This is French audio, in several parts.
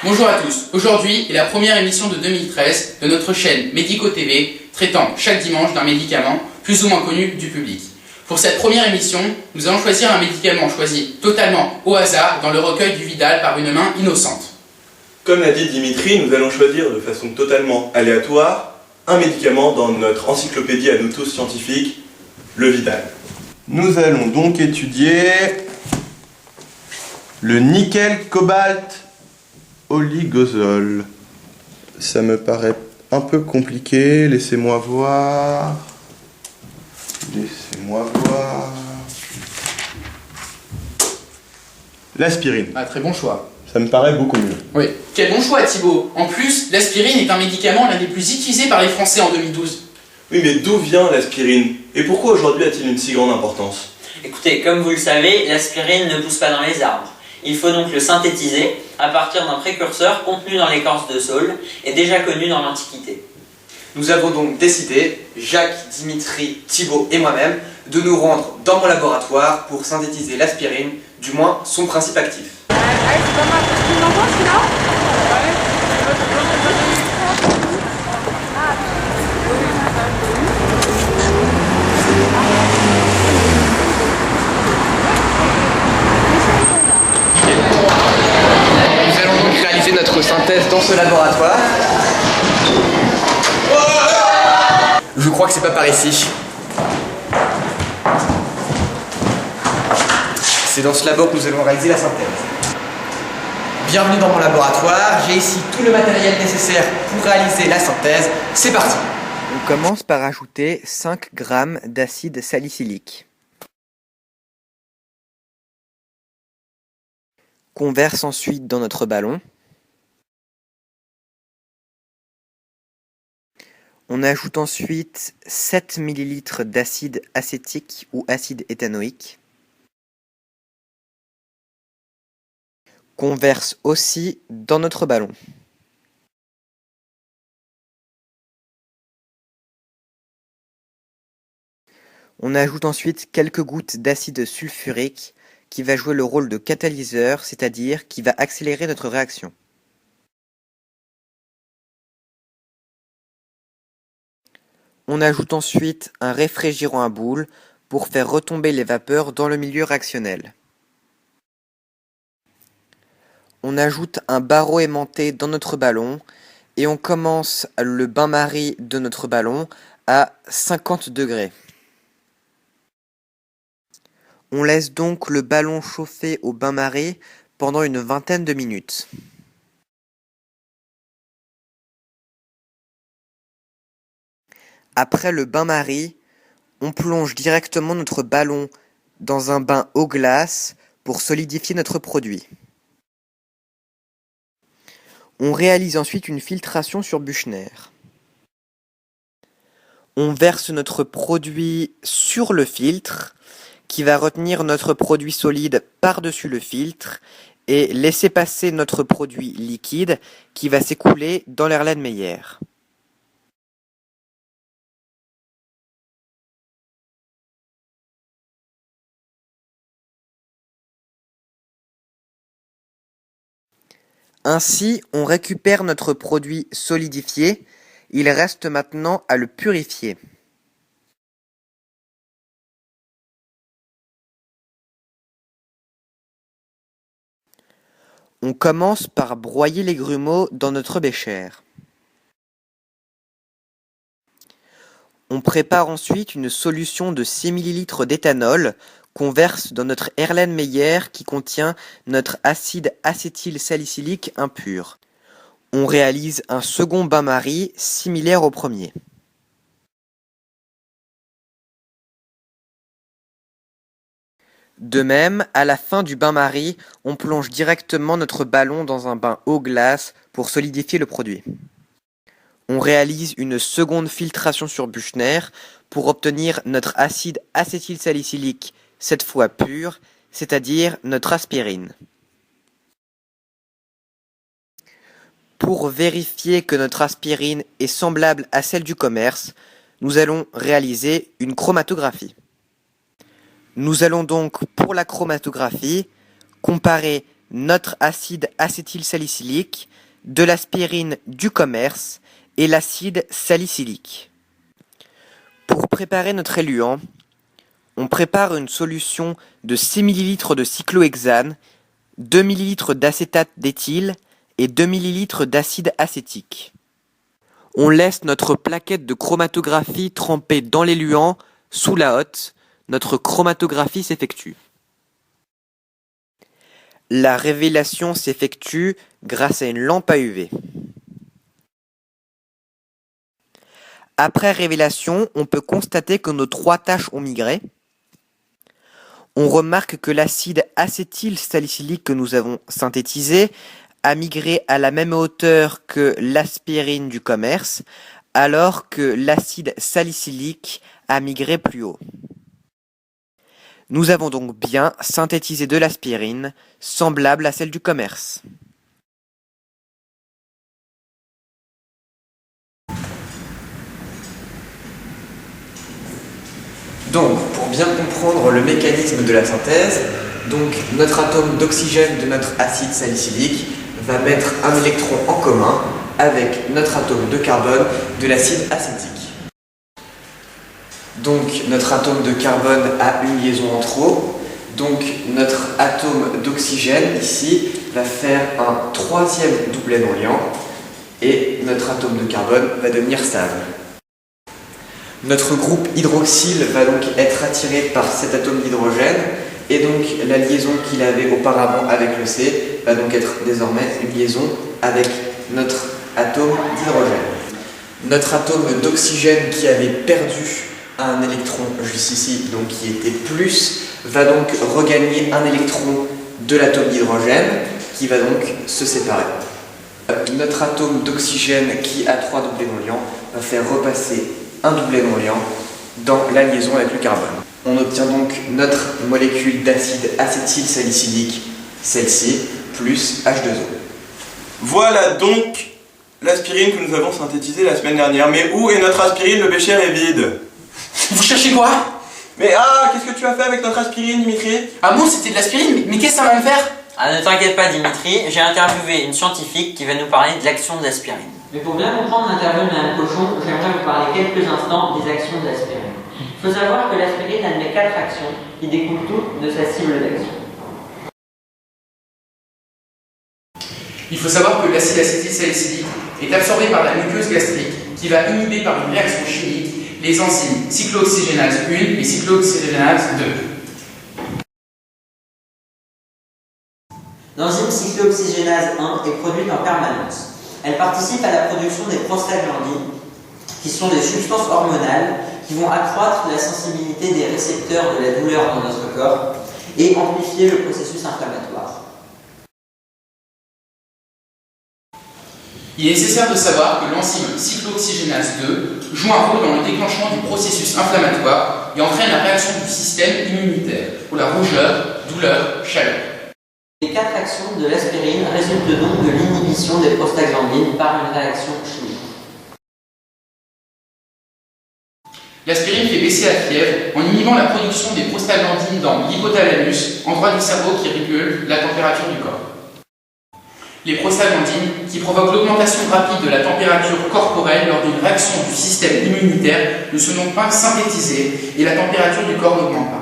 Bonjour à tous, aujourd'hui est la première émission de 2013 de notre chaîne Médico TV traitant chaque dimanche d'un médicament plus ou moins connu du public. Pour cette première émission, nous allons choisir un médicament choisi totalement au hasard dans le recueil du Vidal par une main innocente. Comme l'a dit Dimitri, nous allons choisir de façon totalement aléatoire un médicament dans notre encyclopédie à nous tous scientifiques, le Vidal. Nous allons donc étudier le nickel cobalt oligosol. Ça me paraît un peu compliqué, laissez-moi voir. L'aspirine. Ah, très bon choix. Ça me paraît beaucoup mieux. Oui. Quel bon choix Thibaut. En plus, l'aspirine est un médicament l'un des plus utilisés par les Français en 2012. Oui, mais d'où vient l'aspirine? Et pourquoi aujourd'hui a-t-il une si grande importance? Écoutez, comme vous le savez, l'aspirine ne pousse pas dans les arbres. Il faut donc le synthétiser à partir d'un précurseur contenu dans l'écorce de saule et déjà connu dans l'Antiquité. Nous avons donc décidé, Jacques, Dimitri, Thibaut et moi-même, de nous rendre dans mon laboratoire pour synthétiser l'aspirine, du moins son principe actif. Nous allons donc réaliser notre synthèse dans ce laboratoire. Je crois que c'est pas par ici. C'est dans ce labo que nous allons réaliser la synthèse. Bienvenue dans mon laboratoire, j'ai ici tout le matériel nécessaire pour réaliser la synthèse. C'est parti! On commence par ajouter 5 g d'acide salicylique. Qu'on verse ensuite dans notre ballon. On ajoute ensuite 7 ml d'acide acétique ou acide éthanoïque. Qu'on verse aussi dans notre ballon. On ajoute ensuite quelques gouttes d'acide sulfurique qui va jouer le rôle de catalyseur, c'est-à-dire qui va accélérer notre réaction. On ajoute ensuite un réfrigérant à boules pour faire retomber les vapeurs dans le milieu réactionnel. On ajoute un barreau aimanté dans notre ballon et on commence le bain-marie de notre ballon à 50 degrés. On laisse donc le ballon chauffer au bain-marie pendant une vingtaine de minutes. Après le bain-marie, on plonge directement notre ballon dans un bain eau glace pour solidifier notre produit. On réalise ensuite une filtration sur Büchner. On verse notre produit sur le filtre qui va retenir notre produit solide par-dessus le filtre et laisser passer notre produit liquide qui va s'écouler dans l'Erlenmeyer. Ainsi, on récupère notre produit solidifié, il reste maintenant à le purifier. On commence par broyer les grumeaux dans notre bécher. On prépare ensuite une solution de 6 ml d'éthanol qu'on verse dans notre Erlenmeyer qui contient notre acide acétylsalicylique impur. On réalise un second bain-marie similaire au premier. De même, à la fin du bain-marie, on plonge directement notre ballon dans un bain eau glace pour solidifier le produit. On réalise une seconde filtration sur Büchner pour obtenir notre acide acétylsalicylique, cette fois pur, c'est-à-dire notre aspirine. Pour vérifier que notre aspirine est semblable à celle du commerce, nous allons réaliser une chromatographie. Nous allons donc, pour la chromatographie, comparer notre acide acétylsalicylique, de l'aspirine du commerce et l'acide salicylique. Pour préparer notre éluant, on prépare une solution de 6 ml de cyclohexane, 2 ml d'acétate d'éthyle et 2 ml d'acide acétique. On laisse notre plaquette de chromatographie trempée dans l'éluant sous la hotte. Notre chromatographie s'effectue. La révélation s'effectue grâce à une lampe à UV. Après révélation, on peut constater que nos 3 taches ont migré. On remarque que l'acide acétylsalicylique que nous avons synthétisé a migré à la même hauteur que l'aspirine du commerce, alors que l'acide salicylique a migré plus haut. Nous avons donc bien synthétisé de l'aspirine, semblable à celle du commerce. Donc, pour bien comprendre le mécanisme de la synthèse, notre atome d'oxygène de notre acide salicylique va mettre un électron en commun avec notre atome de carbone de l'acide acétique. Donc notre atome de carbone a une liaison en trop, donc notre atome d'oxygène ici va faire un 3e doublet non liant et notre atome de carbone va devenir stable. Notre groupe hydroxyle va donc être attiré par cet atome d'hydrogène et donc la liaison qu'il avait auparavant avec le C va donc être désormais une liaison avec notre atome d'hydrogène. Notre atome d'oxygène qui avait perdu un électron juste ici, donc qui était plus, va donc regagner un électron de l'atome d'hydrogène qui va donc se séparer. Notre atome d'oxygène qui a 3 doublets non liants va faire repasser un doublet non liant dans la liaison avec le carbone. On obtient donc notre molécule d'acide acétylsalicylique, celle-ci, plus H2O. Voilà donc l'aspirine que nous avons synthétisée la semaine dernière. Mais où est notre aspirine? Le bécher est vide. Vous cherchez quoi? Mais qu'est-ce que tu as fait avec notre aspirine, Dimitri? Ah bon, c'était de l'aspirine? Mais qu'est-ce que ça va me faire? Ah, ne t'inquiète pas Dimitri, j'ai interviewé une scientifique qui va nous parler de l'action de l'aspirine. Mais pour bien comprendre l'interview de Mme Cochon, j'aimerais vous parler quelques instants des actions de l'aspirine. Il faut savoir que l'aspirine admet 4 actions qui découlent toutes de sa cible d'action. Il faut savoir que l'acide acétylsalicylique est absorbé par la muqueuse gastrique qui va inhiber par une réaction chimique les enzymes cyclooxygénase 1 et cyclooxygénase 2. L'enzyme cyclooxygénase 1 est produite en permanence. Elle participe à la production des prostaglandines, qui sont des substances hormonales qui vont accroître la sensibilité des récepteurs de la douleur dans notre corps et amplifier le processus inflammatoire. Il est nécessaire de savoir que l'enzyme cyclooxygénase 2 joue un rôle dans le déclenchement du processus inflammatoire et entraîne la réaction du système immunitaire pour la rougeur, douleur, chaleur. Les 4 actions de l'aspirine résultent donc de l'inhibition des prostaglandines par une réaction chimique. L'aspirine fait baisser la fièvre en inhibant la production des prostaglandines dans l'hypothalamus, endroit du cerveau qui régule la température du corps. Les prostaglandines, qui provoquent l'augmentation rapide de la température corporelle lors d'une réaction du système immunitaire, ne sont donc pas synthétisées et la température du corps n'augmente pas.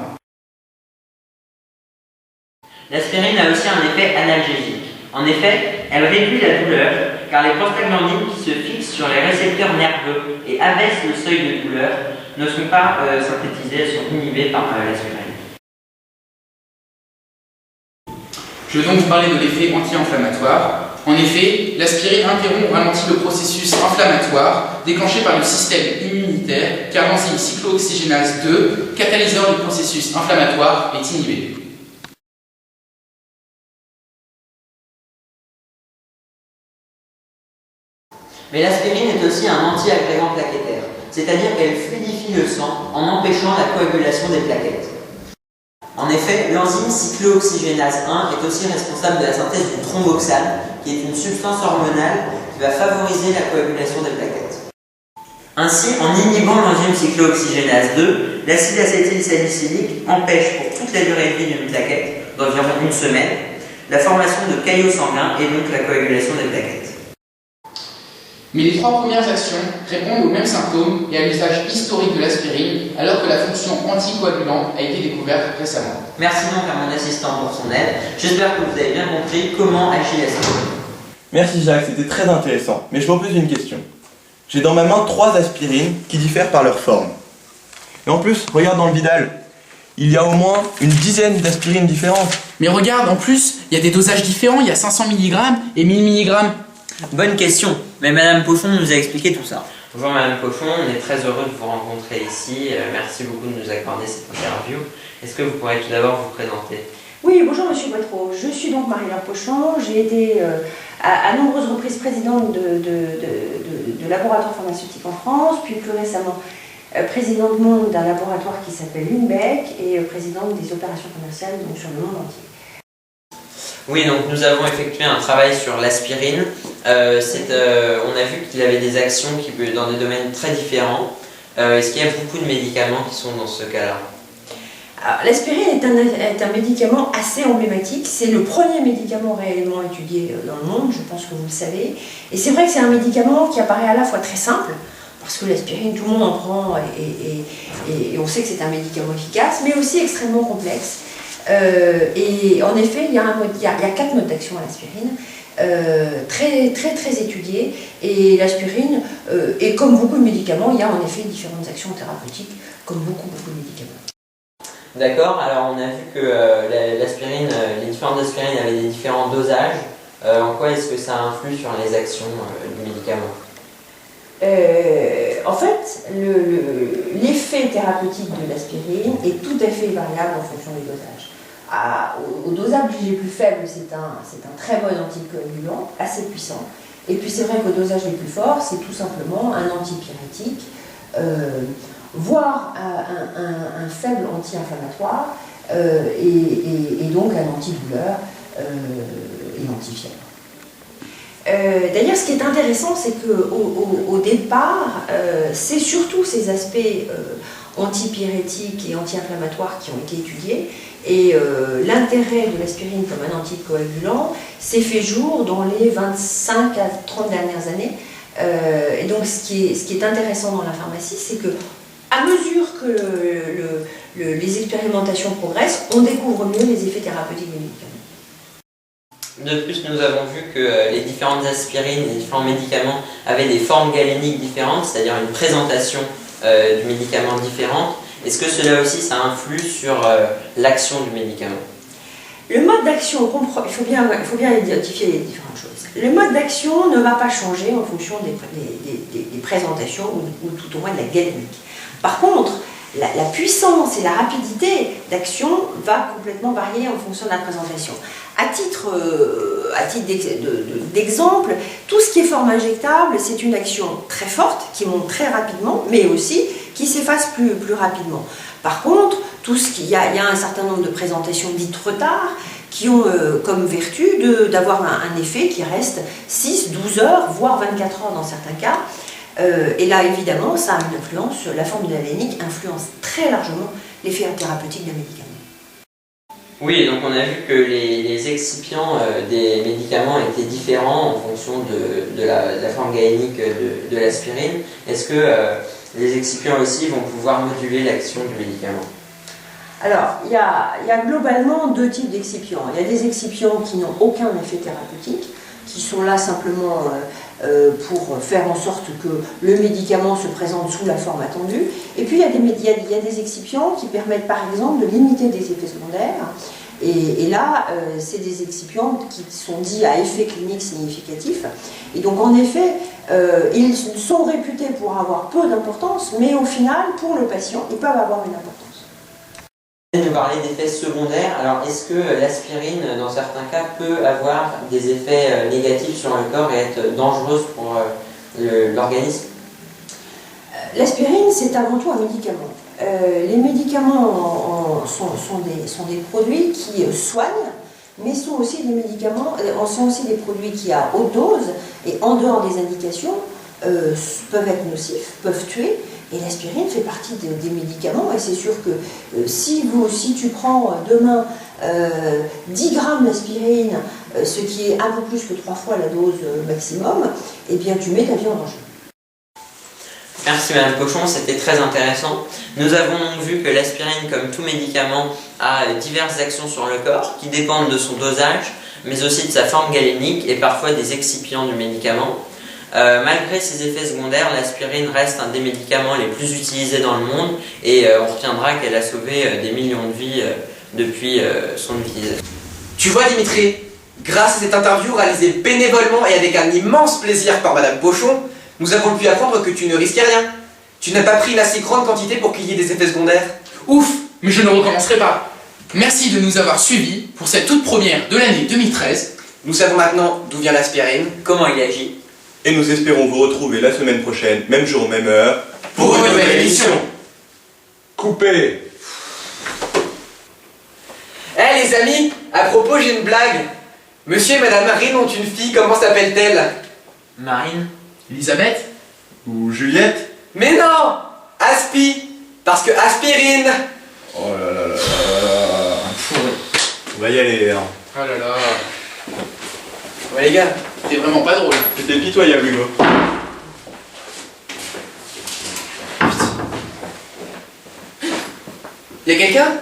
L'aspirine a aussi un effet analgésique. En effet, elle réduit la douleur car les prostaglandines qui se fixent sur les récepteurs nerveux et abaissent le seuil de douleur ne sont pas synthétisées, elles sont inhibées par l'aspirine. Je vais donc vous parler de l'effet anti-inflammatoire. En effet, l'aspirine interrompt ou ralentit le processus inflammatoire déclenché par le système immunitaire car l'enzyme cyclooxygénase 2, catalyseur du processus inflammatoire, est inhibée. Mais l'aspirine est aussi un anti-agrégant plaquettaire, c'est-à-dire qu'elle fluidifie le sang en empêchant la coagulation des plaquettes. En effet, l'enzyme cyclooxygénase 1 est aussi responsable de la synthèse du thromboxane, qui est une substance hormonale qui va favoriser la coagulation des plaquettes. Ainsi, en inhibant l'enzyme cyclooxygénase 2, l'acide acétylsalicylique empêche pour toute la durée de vie d'une plaquette, d'environ 1 semaine, la formation de caillots sanguins et donc la coagulation des plaquettes. Mais les 3 premières actions répondent aux mêmes symptômes et à l'usage historique de l'aspirine, alors que la fonction anticoagulant a été découverte récemment. Merci donc à mon assistant pour son aide. J'espère que vous avez bien compris comment agit l'aspirine. Merci Jacques, c'était très intéressant. Mais je vous pose une question. J'ai dans ma main 3 aspirines qui diffèrent par leur forme. Et en plus, regarde dans le Vidal. Il y a au moins une dizaine d'aspirines différentes. Mais regarde, en plus, il y a des dosages différents, il y a 500 mg et 1000 mg. Bonne question, mais Madame Pochon nous a expliqué tout ça. Bonjour Madame Pochon, on est très heureux de vous rencontrer ici. Merci beaucoup de nous accorder cette interview. Est-ce que vous pourrez tout d'abord vous présenter? Oui, bonjour Monsieur Boitreau. Je suis donc Marie-Laure Pochon. J'ai été à nombreuses reprises présidente de laboratoires pharmaceutiques en France, puis plus récemment présidente monde d'un laboratoire qui s'appelle Lundbeck et présidente des opérations commerciales donc sur le monde entier. Oui, donc nous avons effectué un travail sur l'aspirine. On a vu qu'il avait des actions dans des domaines très différents. Est-ce qu'il y a beaucoup de médicaments qui sont dans ce cas-là? L'aspirine est un médicament assez emblématique. C'est le premier médicament réellement étudié dans le monde, je pense que vous le savez. Et c'est vrai que c'est un médicament qui apparaît à la fois très simple, parce que l'aspirine, tout le monde en prend et on sait que c'est un médicament efficace, mais aussi extrêmement complexe. Et en effet, il y a 4 modes d'action à l'aspirine, très étudiés. Et l'aspirine, et comme beaucoup de médicaments, il y a en effet différentes actions thérapeutiques, comme beaucoup de médicaments. D'accord, alors on a vu que l'aspirine, les différentes aspirines avaient des différents dosages. En quoi est-ce que ça influe sur les actions du médicament? En fait, l'effet thérapeutique de l'aspirine est tout à fait variable en fonction des dosages. Au dosage les plus faibles, c'est un très bon anticoagulant, assez puissant. Et puis c'est vrai qu'au dosage les plus forts, c'est tout simplement un antipyrétique, voire un faible anti-inflammatoire et donc un antidouleur et antifièvre. D'ailleurs, ce qui est intéressant, c'est qu'au départ, c'est surtout ces aspects antipyrétiques et anti-inflammatoires qui ont été étudiés. Et l'intérêt de l'aspirine comme un anticoagulant s'est fait jour dans les 25 à 30 dernières années. Et donc, ce qui est intéressant dans la pharmacie, c'est que à mesure que les expérimentations progressent, on découvre mieux les effets thérapeutiques des médicaments. De plus, nous avons vu que les différentes aspirines, les différents médicaments avaient des formes galéniques différentes, c'est-à-dire une présentation du médicament différente. Est-ce que cela aussi, ça influe sur l'action du médicament? Le mode d'action, il faut bien identifier les différentes choses. Le mode d'action ne va pas changer en fonction des présentations ou tout au moins de la galénique. Par contre, la puissance et la rapidité d'action va complètement varier en fonction de la présentation. À titre d'exemple, tout ce qui est forme injectable, c'est une action très forte qui monte très rapidement, mais aussi qui s'efface plus rapidement. Par contre, il y a un certain nombre de présentations dites retard qui ont comme vertu d'avoir un effet qui reste 6, 12 heures, voire 24 heures dans certains cas. Et là, évidemment, ça a une influence, la forme galénique influence très largement l'effet thérapeutique d'un médicament. Oui, donc on a vu que les excipients des médicaments étaient différents en fonction de la forme galénique de l'aspirine. Est-ce que les excipients aussi vont pouvoir moduler l'action du médicament? Alors, il y a globalement 2 types d'excipients. Il y a des excipients qui n'ont aucun effet thérapeutique, qui sont là simplement pour faire en sorte que le médicament se présente sous la forme attendue. Et puis il y a des excipients qui permettent par exemple de limiter des effets secondaires. Et là, c'est des excipients qui sont dits à effet clinique significatif. Et donc en effet, ils sont réputés pour avoir peu d'importance, mais au final, pour le patient, ils peuvent avoir une importance. Vous nous parlez d'effets secondaires. Alors, est-ce que l'aspirine, dans certains cas, peut avoir des effets négatifs sur le corps et être dangereuse pour l'organisme? L'aspirine, c'est avant tout un médicament. Les médicaments sont des produits qui soignent, mais sont aussi des médicaments, sont aussi des produits qui, à haute dose et en dehors des indications, peuvent être nocifs, peuvent tuer. Et l'aspirine fait partie des médicaments, et c'est sûr que si tu prends demain 10 grammes d'aspirine, ce qui est un peu plus que 3 fois la dose maximum, eh bien tu mets ta vie en danger. Merci Madame Pochon, c'était très intéressant. Nous avons donc vu que l'aspirine, comme tout médicament, a diverses actions sur le corps qui dépendent de son dosage, mais aussi de sa forme galénique et parfois des excipients du médicament. Malgré ses effets secondaires, l'aspirine reste un des médicaments les plus utilisés dans le monde et on retiendra qu'elle a sauvé des millions de vies depuis son utilisation. Tu vois Dimitri, grâce à cette interview réalisée bénévolement et avec un immense plaisir par Madame Pochon, nous avons pu apprendre que tu ne risquais rien. Tu n'as pas pris une assez grande quantité pour qu'il y ait des effets secondaires. Ouf, mais je ne recommencerai pas. Merci de nous avoir suivis pour cette toute première de l'année 2013. Nous savons maintenant d'où vient l'aspirine, Comment il agit? Et nous espérons vous retrouver la semaine prochaine, même jour, même heure, Pour une nouvelle émission. Coupé. Eh les amis, à propos j'ai une blague. Monsieur et Madame Marine ont une fille, comment s'appelle-t-elle? Marine? Elisabeth? Ou Juliette. Mais non, Aspi, parce que aspirine. Oh là là là là là. On va y aller, hein. Oh là là, Ouais les gars. t'es vraiment pas drôle. C'était pitoyable, Hugo. Y'a quelqu'un?